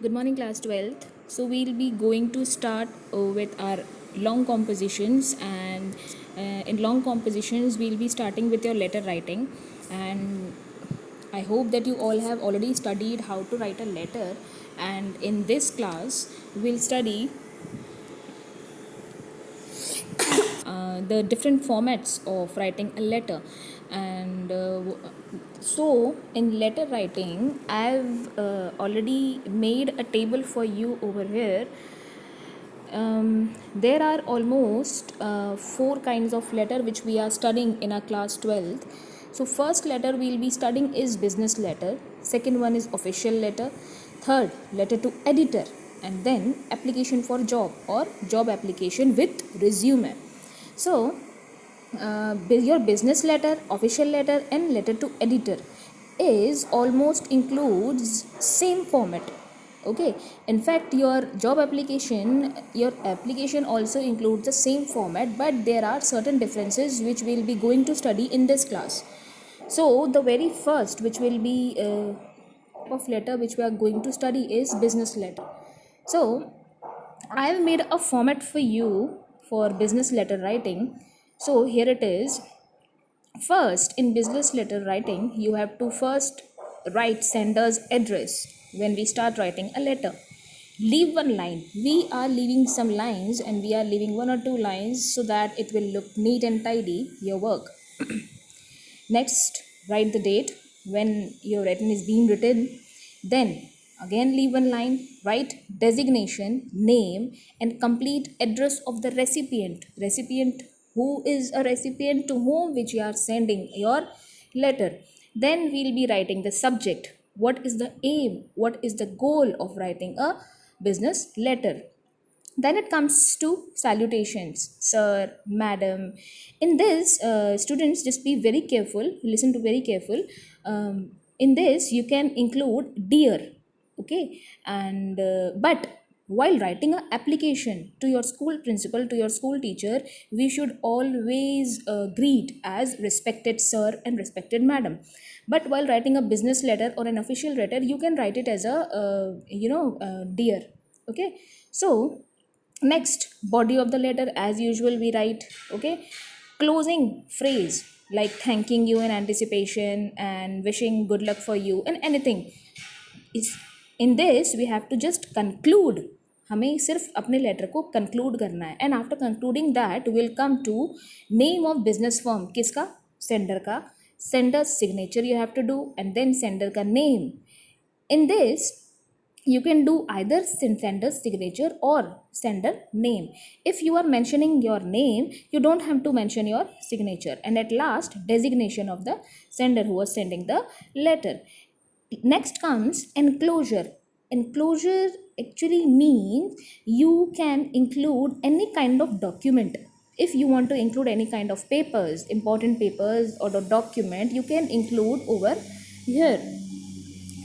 Good morning, class 12th. So, we'll be going to start with our long compositions, and in long compositions, we'll be starting with your letter writing. And I hope that you all have already studied how to write a letter. And in this class, we'll study the different formats of writing a letter. And so in letter writing, I've already made a table for you over here. There are almost four kinds of letter which we are studying in our class 12th. So first letter we'll be studying is business letter, second one is official letter, third letter to editor, and then application for job or job application with resume. So your business letter, official letter, and letter to editor is almost includes same format. Okay, in fact your application also includes the same format, but there are certain differences which we'll be going to study in this class. So the very first which will be of letter which we are going to study is business letter. So I have made a format for you for business letter writing. So here it is. First, in business letter writing, you have to first write sender's address when we start writing a letter. Leave one line. We are leaving some lines, and we are leaving one or two lines so that it will look neat and tidy, your work. Next, write the date when your written is being written. Then, again leave one line, write designation, name, and complete address of the recipient. Recipient, who is a recipient to whom which you are sending your letter. Then we'll be writing the subject. What is the aim? What is the goal of writing a business letter? Then it comes to salutations, sir, madam. In this, students, just be very careful, listen to very careful. In this, you can include dear, okay? And but while writing an application to your school principal, to your school teacher, we should always greet as respected sir and respected madam. But while writing a business letter or an official letter, you can write it as a dear, okay? So next, body of the letter, as usual we write, okay? Closing phrase like thanking you in anticipation and wishing good luck for you and anything is in this we have to just conclude. हमें सिर्फ अपने letter को conclude करना है, and after concluding that will come to name of business firm. किसका? Sender का. Sender signature you have to do, and then sender का name. In this, you can do either sender's signature or sender name. If you are mentioning your name, you don't have to mention your signature. And at last, designation of the sender who was sending the letter. Next comes enclosure. Enclosure actually means you can include any kind of document. If you want to include any kind of papers, important papers or the document, you can include over here.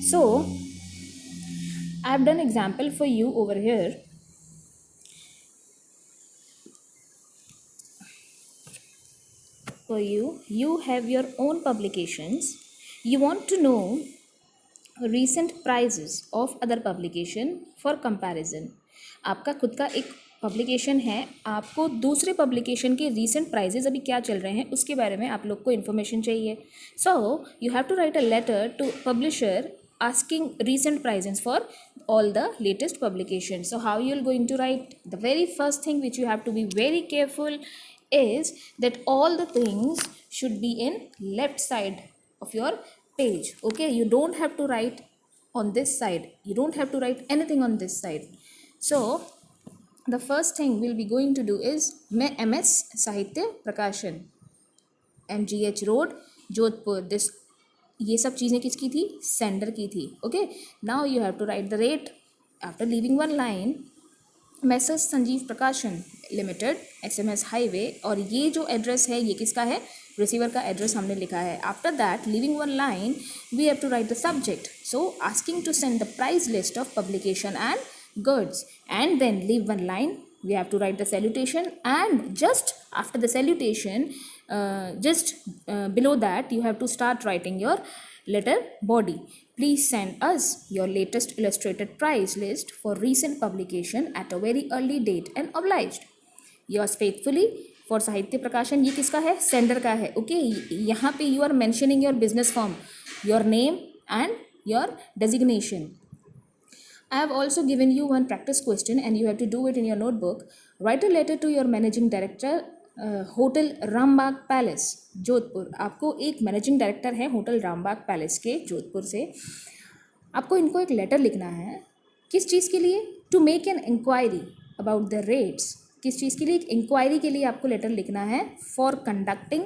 So I've done example for you over here. For you have your own publications. You want to know recent prices of other publication for comparison. आपका खुद का एक publication है, आपको दूसरे publication के recent prizes अभी क्या चल रहे हैं उसके बारे में आप लोग को इन्फॉर्मेशन चाहिए. So you have to write a letter to publisher asking recent prices for all the latest publications. So how you're going to write? The very first thing which you have to be very careful is that all the things should be in left side of your page. Okay, you don't have to write on this side, you don't have to write anything on this side. So the first thing we'll be going to do is मैं MS साहित्य प्रकाशन MGH road Jodhpur. This ये सब चीज़ें किसकी थी? Sender की थी. Okay, now you have to write the rate after leaving one line. Message Sanjeev Prakashan limited, SMS highway. और ये जो एड्रेस है ये किसका है? रिसीवर का एड्रेस हमने लिखा है. After that leaving one line we have to write the subject. So asking to send the price list of publication and goods, and then leave one line. We have to write the salutation, and just after the salutation, just below that you have to start writing your letter body. Please send us your latest illustrated price list for recent publication at a very early date and obliged. Yours faithfully for साहित्य प्रकाशन. ये किसका है? Sender का है. Okay, यहाँ पे you are mentioning your business form, your name and your designation. I have also given you one practice question and you have to do it in your notebook. Write a letter to your managing director, hotel Rambagh palace Jodhpur. आपको एक managing director है hotel Rambagh palace के जोधपुर से. आपको इनको एक letter लिखना है. किस चीज़ के लिए? To make an inquiry about the rates. किस चीज़ के लिए? एक इंक्वायरी के लिए आपको लेटर लिखना है. For conducting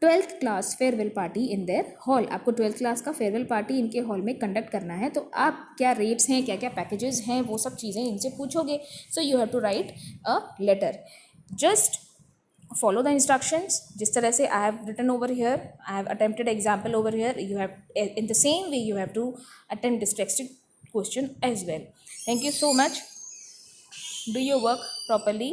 12th class farewell party in their hall. आपको 12th क्लास का फेयरवेल पार्टी इनके हॉल में कंडक्ट करना है. तो आप क्या रेट्स हैं, क्या क्या पैकेजेस हैं, वो सब चीज़ें इनसे पूछोगे. So you have to write a letter. Just follow the instructions जिस तरह से I have written over here, I have attempted example over here. You have in the same way you have to attempt this texted question as well. Thank you so much. Do your work properly.